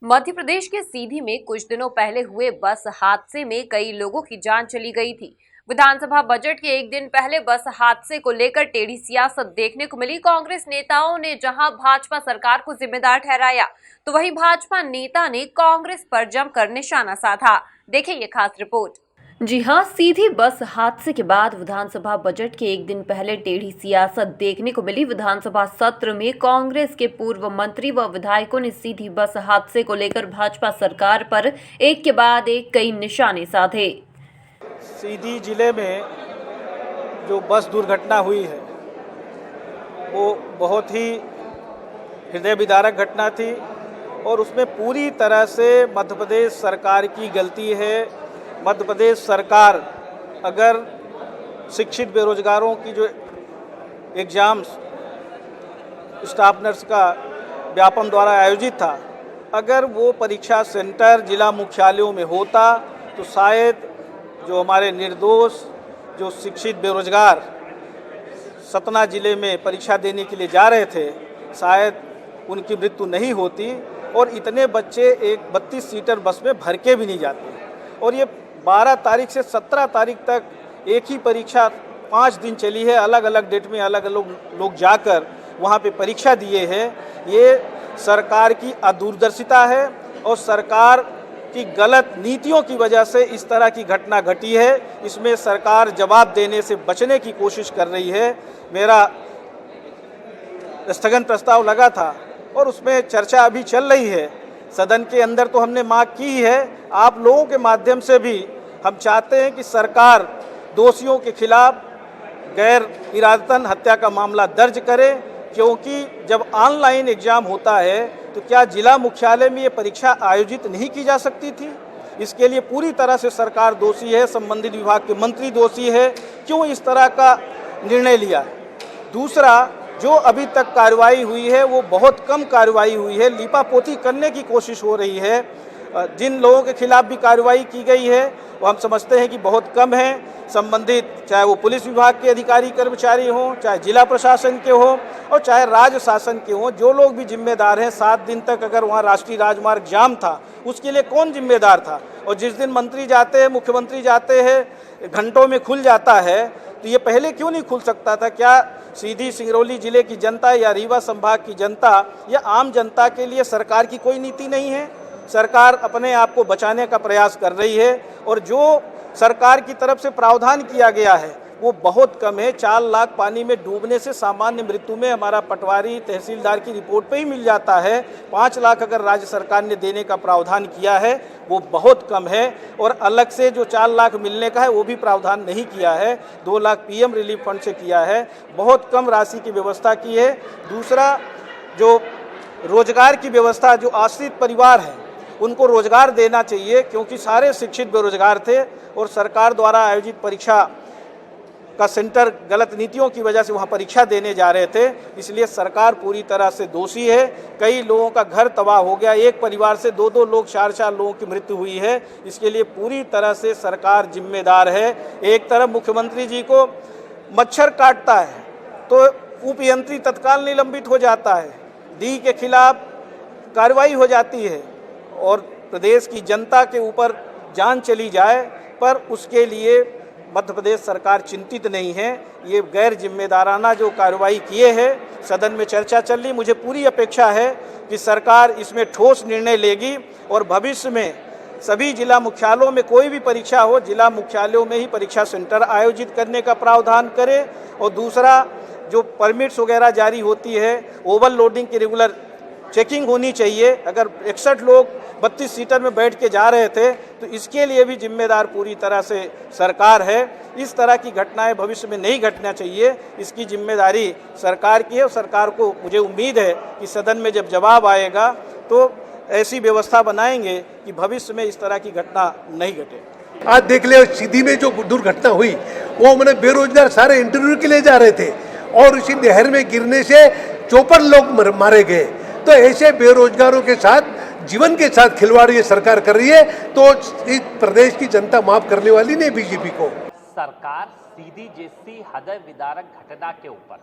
मध्य प्रदेश के सीधी में कुछ दिनों पहले हुए बस हादसे में कई लोगों की जान चली गई थी। विधानसभा बजट के एक दिन पहले बस हादसे को लेकर टेढ़ी सियासत देखने को मिली। कांग्रेस नेताओं ने जहां भाजपा सरकार को जिम्मेदार ठहराया, तो वहीं भाजपा नेता ने कांग्रेस पर जमकर निशाना साधा। देखिए ये खास रिपोर्ट। जी हां, सीधी बस हादसे के बाद विधानसभा बजट के एक दिन पहले टेढ़ी सियासत देखने को मिली। विधानसभा सत्र में कांग्रेस के पूर्व मंत्री व विधायकों ने सीधी बस हादसे को लेकर भाजपा सरकार पर एक के बाद एक कई निशाने साधे। सीधी जिले में जो बस दुर्घटना हुई है वो बहुत ही हृदय विदारक घटना थी और उसमें पूरी तरह से मध्य प्रदेश सरकार की गलती है। मध्य प्रदेश सरकार अगर शिक्षित बेरोजगारों की जो एग्ज़ाम्स स्टाफ नर्स का व्यापम द्वारा आयोजित था, अगर वो परीक्षा सेंटर जिला मुख्यालयों में होता तो शायद जो हमारे निर्दोष जो शिक्षित बेरोजगार सतना जिले में परीक्षा देने के लिए जा रहे थे, शायद उनकी मृत्यु नहीं होती और इतने बच्चे एक 32 सीटर बस में भर के भी नहीं जाते। और ये 12 तारीख से 17 तारीख तक एक ही परीक्षा 5 दिन चली है। अलग अलग डेट में अलग अलग लोग जाकर वहाँ पे परीक्षा दिए हैं। ये सरकार की अदूरदर्शिता है और सरकार की गलत नीतियों की वजह से इस तरह की घटना घटी है। इसमें सरकार जवाब देने से बचने की कोशिश कर रही है। मेरा स्थगन प्रस्ताव लगा था और उसमें चर्चा अभी चल रही है। सदन के अंदर तो हमने मांग की है, आप लोगों के माध्यम से भी हम चाहते हैं कि सरकार दोषियों के खिलाफ गैर इरादतन हत्या का मामला दर्ज करे, क्योंकि जब ऑनलाइन एग्ज़ाम होता है तो क्या जिला मुख्यालय में ये परीक्षा आयोजित नहीं की जा सकती थी? इसके लिए पूरी तरह से सरकार दोषी है, संबंधित विभाग के मंत्री दोषी है। क्यों इस तरह का निर्णय लिया है? दूसरा, जो अभी तक कार्रवाई हुई है वो बहुत कम कार्रवाई हुई है। लीपापोती करने की कोशिश हो रही है। जिन लोगों के खिलाफ भी कार्रवाई की गई है वो हम समझते हैं कि बहुत कम है। संबंधित चाहे वो पुलिस विभाग के अधिकारी कर्मचारी हों, चाहे जिला प्रशासन के हों और चाहे राज्य शासन के हों, जो लोग भी जिम्मेदार हैं। 7 दिन तक अगर वहाँ राष्ट्रीय राजमार्ग जाम था, उसके लिए कौन जिम्मेदार था? और जिस दिन मंत्री जाते हैं, मुख्यमंत्री जाते हैं, घंटों में खुल जाता है, तो ये पहले क्यों नहीं खुल सकता था? क्या सीधी सिंगरौली जिले की जनता या रीवा संभाग की जनता या आम जनता के लिए सरकार की कोई नीति नहीं है? सरकार अपने आप को बचाने का प्रयास कर रही है और जो सरकार की तरफ से प्रावधान किया गया है वो बहुत कम है। 4 लाख पानी में डूबने से सामान्य मृत्यु में हमारा पटवारी तहसीलदार की रिपोर्ट पे ही मिल जाता है। 5 लाख अगर राज्य सरकार ने देने का प्रावधान किया है वो बहुत कम है और अलग से जो 4 लाख मिलने का है वो भी प्रावधान नहीं किया है। 2 लाख पीएम रिलीफ फंड से किया है, बहुत कम राशि की व्यवस्था की है। दूसरा, जो रोजगार की व्यवस्था, जो आश्रित परिवार हैं उनको रोजगार देना चाहिए, क्योंकि सारे शिक्षित बेरोजगार थे और सरकार द्वारा आयोजित परीक्षा का सेंटर गलत नीतियों की वजह से वहाँ परीक्षा देने जा रहे थे। इसलिए सरकार पूरी तरह से दोषी है। कई लोगों का घर तबाह हो गया, एक परिवार से 2-2 लोग, 4-4 लोगों की मृत्यु हुई है। इसके लिए पूरी तरह से सरकार जिम्मेदार है। एक तरफ मुख्यमंत्री जी को मच्छर काटता है तो उपयंत्री तत्काल निलंबित हो जाता है, डी के खिलाफ कार्रवाई हो जाती है और प्रदेश की जनता के ऊपर जान चली जाए, पर उसके लिए मध्य प्रदेश सरकार चिंतित नहीं है। ये गैर जिम्मेदाराना जो कार्रवाई किए हैं, सदन में चर्चा चल रही, मुझे पूरी अपेक्षा है कि सरकार इसमें ठोस निर्णय लेगी और भविष्य में सभी जिला मुख्यालयों में कोई भी परीक्षा हो, जिला मुख्यालयों में ही परीक्षा सेंटर आयोजित करने का प्रावधान करे। और दूसरा, जो परमिट्स वगैरह जारी होती है, ओवरलोडिंग की रेगुलर चेकिंग होनी चाहिए। अगर 61 लोग 32 सीटर में बैठ के जा रहे थे तो इसके लिए भी जिम्मेदार पूरी तरह से सरकार है। इस तरह की घटनाएं भविष्य में नहीं घटना चाहिए, इसकी जिम्मेदारी सरकार की है। और सरकार को मुझे उम्मीद है कि सदन में जब जवाब आएगा तो ऐसी व्यवस्था बनाएंगे कि भविष्य में इस तरह की घटना नहीं घटे। आज देख ले, सीधी में जो दुर्घटना हुई वो मैंने बेरोजगार सारे इंटरव्यू के लिए जा रहे थे और उसी नहर में गिरने से 54 लोग मारे गए। तो ऐसे बेरोजगारों के साथ, जीवन के साथ खिलवाड़ ये सरकार कर रही है, तो इस प्रदेश की जनता माफ करने वाली नहीं बीजेपी को। सरकार सीधी जैसी हृदय विदारक घटना के ऊपर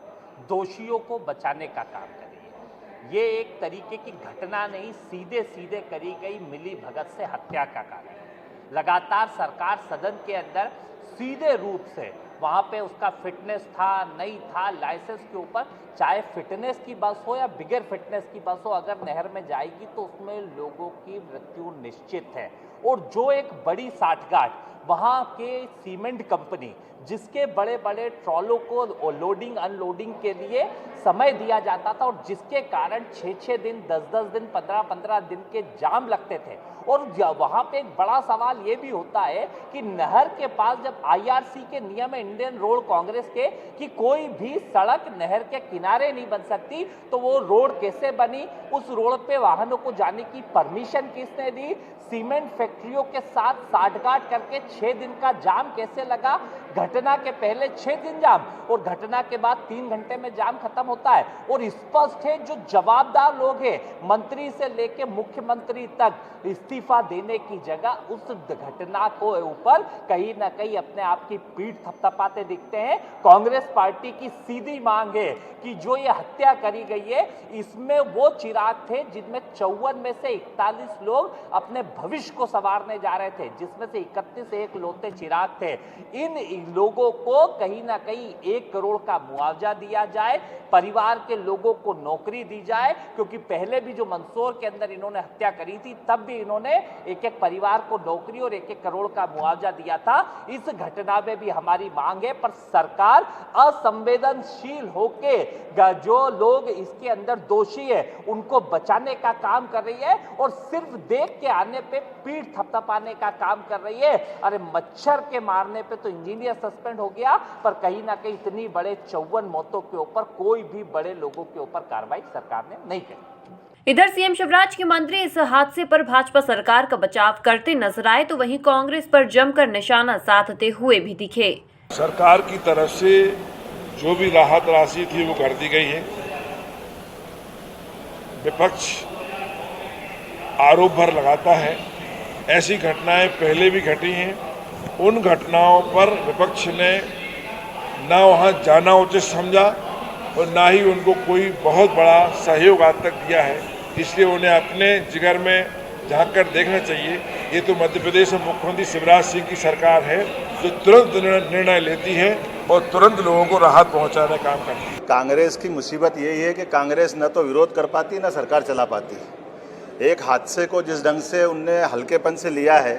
दोषियों को बचाने का काम कर रही है। ये एक तरीके की घटना नहीं, सीधे सीधे करी गई मिली भगत से हत्या का कारण है। लगातार सरकार सदन के अंदर सीधे रूप से वहाँ पे उसका फिटनेस था नहीं था, लाइसेंस के ऊपर, चाहे फिटनेस की बस हो या बिगर फिटनेस की बस हो, अगर नहर में जाएगी तो उसमें लोगों की मृत्यु निश्चित है। और जो एक बड़ी साठगांठ वहाँ के सीमेंट कंपनी, जिसके बड़े बड़े ट्रॉलों को लोडिंग अनलोडिंग के लिए समय दिया जाता था और जिसके कारण 6-6 दिन, 10-10 दिन, 15-15 दिन के जाम लगते थे। और वहाँ पे एक बड़ा सवाल ये भी होता है कि नहर के पास जब आईआरसी के नियम है इंडियन रोड कांग्रेस के कि कोई भी सड़क नहर के किनारे नहीं बन सकती, तो वो रोड कैसे बनी? उस रोड पे वाहनों को जाने की परमिशन किसने दी? सीमेंट फैक्ट्रियों के साथ साठगांठ करके 6 दिन का जाम कैसे लगा? घटना के पहले 6 दिन जाम और घटना के बाद 3 घंटे में जाम खत्म होता है। और स्पष्ट है जो जवाबदार लोग हैं, मंत्री से लेके मुख्यमंत्री तक, इस्तीफा देने की जगह उस घटना को ऊपर कहीं ना कहीं अपने आप की पीठ थपथपाते दिखते हैं। कांग्रेस पार्टी की सीधी मांग है कि जो ये हत्या करी गई है इसमें वो चिराग थे जिनमें 54 में से 41 लोग अपने भविष्य को संवारने जा रहे थे, जिसमें से 31 एकलौते चिराग थे। इन लोगों को कहीं ना कहीं 1 करोड़ का मुआवजा दिया जाए, परिवार के लोगों को नौकरी दी जाए, क्योंकि पहले भी जो मंदसौर के अंदर इन्होंने हत्या करी थी तब भी इन्होंने एक परिवार को नौकरी और 1 करोड़ का मुआवजा दिया था। इस घटना में भी हमारी मांग है, पर सरकार असंवेदनशील होके जो लोग इसके अंदर दोषी है उनको बचाने का काम कर रही है और सिर्फ देख के आने पे पीठ थपथपाने का काम कर रही है। अरे मच्छर के मारने पे तो इंजीनियर सस्पेंड हो गया, पर कहीं ना कहीं इतनी बड़े 54 मौतों के ऊपर कोई भी बड़े लोगों के ऊपर कार्रवाई सरकार ने नहीं की। इधर सीएम शिवराज के मंत्री इस हादसे पर भाजपा सरकार का बचाव करते नजर आए, तो वहीं कांग्रेस पर जमकर निशाना साधते हुए भी दिखे। सरकार की तरफ से जो भी राहत राशि थी वो कर दी गई है। विपक्ष आरोप भर लगाता है, ऐसी घटनाएं पहले भी घटी हैं। उन घटनाओं पर विपक्ष ने ना वहाँ जाना उचित समझा और ना ही उनको कोई बहुत बड़ा सहयोग आज तक दिया है, इसलिए उन्हें अपने जिगर में झांक कर देखना चाहिए। ये तो मध्य प्रदेश में मुख्यमंत्री शिवराज सिंह की सरकार है जो तुरंत निर्णय लेती है और तुरंत लोगों को राहत पहुंचाने का काम करती है। कांग्रेस की मुसीबत यही है कि कांग्रेस न तो विरोध कर पाती न सरकार चला पाती। एक हादसे को जिस ढंग से उनने हल्केपन से लिया है,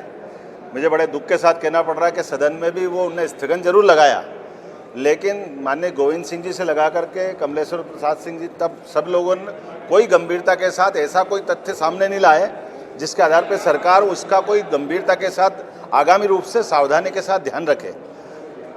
मुझे बड़े दुख के साथ कहना पड़ रहा है कि सदन में भी वो उन्हें स्थगन जरूर लगाया, लेकिन माननीय गोविंद सिंह जी से लगा करके कमलेश्वर प्रसाद सिंह जी, तब सब लोगों ने कोई गंभीरता के साथ ऐसा कोई तथ्य सामने नहीं लाए जिसके आधार पर सरकार उसका कोई गंभीरता के साथ आगामी रूप से सावधानी के साथ ध्यान रखे।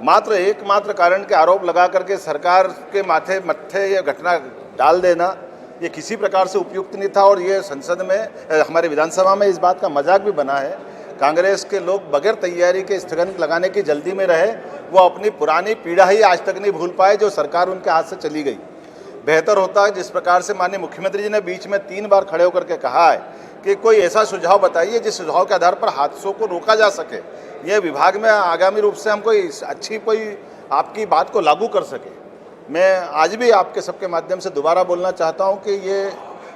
मात्र एकमात्र कारण के आरोप लगा करके सरकार के मत्थे ये घटना डाल देना ये किसी प्रकार से उपयुक्त नहीं था और ये संसद में, हमारे विधानसभा में इस बात का मजाक भी बना है। कांग्रेस के लोग बगैर तैयारी के स्थगन लगाने की जल्दी में रहे, वो अपनी पुरानी पीड़ा ही आज तक नहीं भूल पाए जो सरकार उनके हाथ से चली गई। बेहतर होता है जिस प्रकार से माननीय मुख्यमंत्री जी ने बीच में 3 बार खड़े होकर के कहा है कि कोई ऐसा सुझाव बताइए जिस सुझाव के आधार पर हादसों को रोका जा सके, यह विभाग में आगामी रूप से हम कोई अच्छी कोई आपकी बात को लागू कर सके। मैं आज भी आपके सबके माध्यम से दोबारा बोलना चाहता हूं कि ये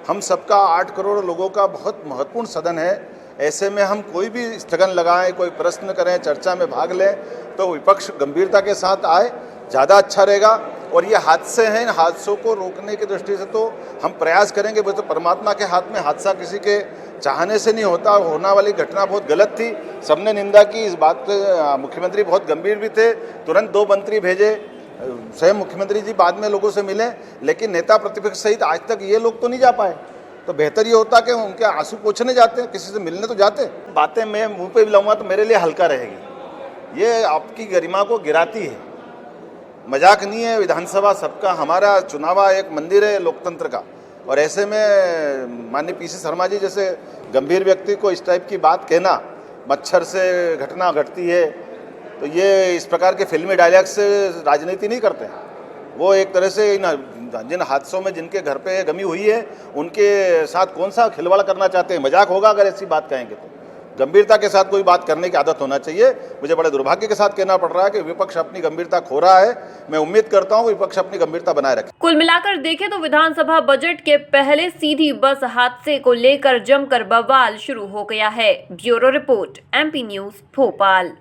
हम सबका 8 करोड़ लोगों का बहुत महत्वपूर्ण सदन है। ऐसे में हम कोई भी स्थगन लगाएं, कोई प्रश्न करें, चर्चा में भाग लें तो विपक्ष गंभीरता के साथ आए, ज़्यादा अच्छा रहेगा। और ये हादसे हैं, इन हादसों को रोकने की दृष्टि से तो हम प्रयास करेंगे। वो तो परमात्मा के हाथ में, हादसा किसी के चाहने से नहीं होता। होना वाली घटना बहुत गलत थी, सबने निंदा की, इस बात पे मुख्यमंत्री बहुत गंभीर भी थे। तुरंत 2 मंत्री भेजे, स्वयं मुख्यमंत्री जी बाद में लोगों से मिले, लेकिन नेता प्रतिपक्ष सहित आज तक ये लोग तो नहीं जा पाए। तो बेहतर ये होता कि उनके आंसू पोंछने जाते, किसी से मिलने तो जाते। बातें मैं मुंह पे भी लाऊंगा तो मेरे लिए हल्का रहेगी। ये आपकी गरिमा को गिराती है, मजाक नहीं है। विधानसभा सबका, हमारा चुनावा एक मंदिर है लोकतंत्र का, और ऐसे में माननीय पीसी शर्मा जी जैसे गंभीर व्यक्ति को इस टाइप की बात कहना, मच्छर से घटना घटती है, तो ये इस प्रकार के फिल्मी डायलॉग से राजनीति नहीं करते। वो एक तरह से जिन हादसों में जिनके घर पे गमी हुई है उनके साथ कौन सा खिलवाड़ करना चाहते हैं। मजाक होगा अगर ऐसी बात कहेंगे तो गंभीरता के साथ कोई बात करने की आदत होना चाहिए। मुझे बड़े दुर्भाग्य के साथ कहना पड़ रहा है कि विपक्ष अपनी गंभीरता खो रहा है। मैं उम्मीद करता हूं विपक्ष अपनी गंभीरता बनाए रखे। कुल मिलाकर देखें तो विधानसभा बजट के पहले सीधी बस हादसे को लेकर जमकर बवाल शुरू हो गया है। Bureau report, MP news, Bhopal.